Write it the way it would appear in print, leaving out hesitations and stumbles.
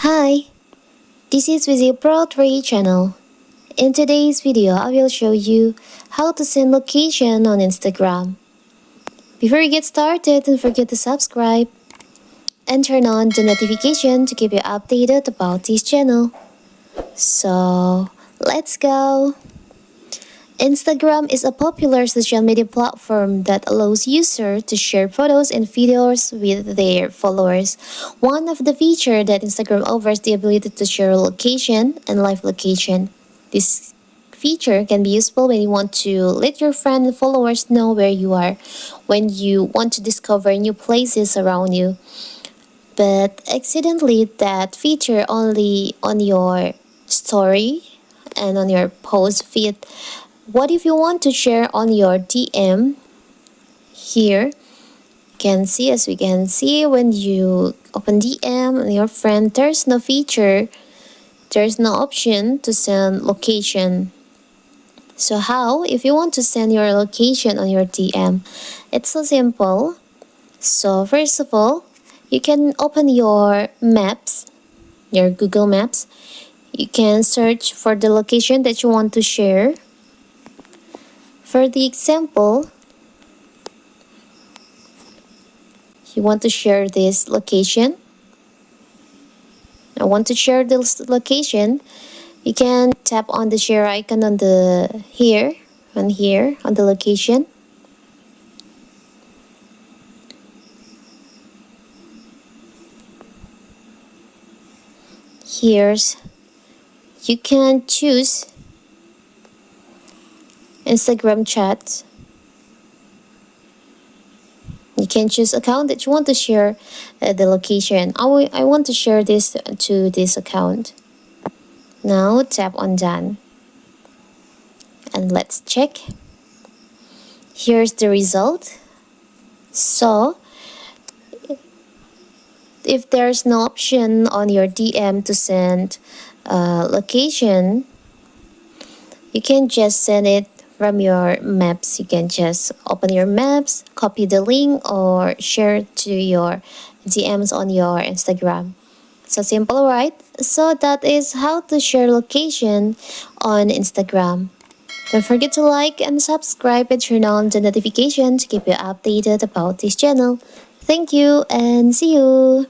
Hi, this is Vizzy Pro 3 channel. In today's video, I will show you how to send location on Instagram. Before you get started, don't forget to subscribe and turn on the notification to keep you updated about this channel. So, let's go! Instagram is a popular social media platform that allows users to share photos and videos with their followers. One of the features that Instagram offers the ability to share location and live location. This feature can be useful when you want to let your friends and followers know where you are, when you want to discover new places around you. But accidentally, that feature only on your story and on your post feed. What if you want to share on your DM? Here, as we can see, when you open DM on your friend, there's no feature, there's no option to send location. So how, if you want to send your location on your DM? It's so simple. So first of all, you can open your maps, your Google Maps. You can search for the location that you want to share. For the example, you want to share this location. I want to share this location. You can tap on the share icon on the here on the location. You can choose Instagram chat. You can choose account that you want to share the location. I want to share this to this account. Now tap on done. And let's check. Here's the result. So, if there's no option on your DM to send location, you can just send it from your maps. You can just open your maps, copy the link, or share it to your DMs on your Instagram. So simple, right? So that is how to share location on Instagram. Don't forget to like and subscribe and turn on the notification to keep you updated about this channel. Thank you and see you!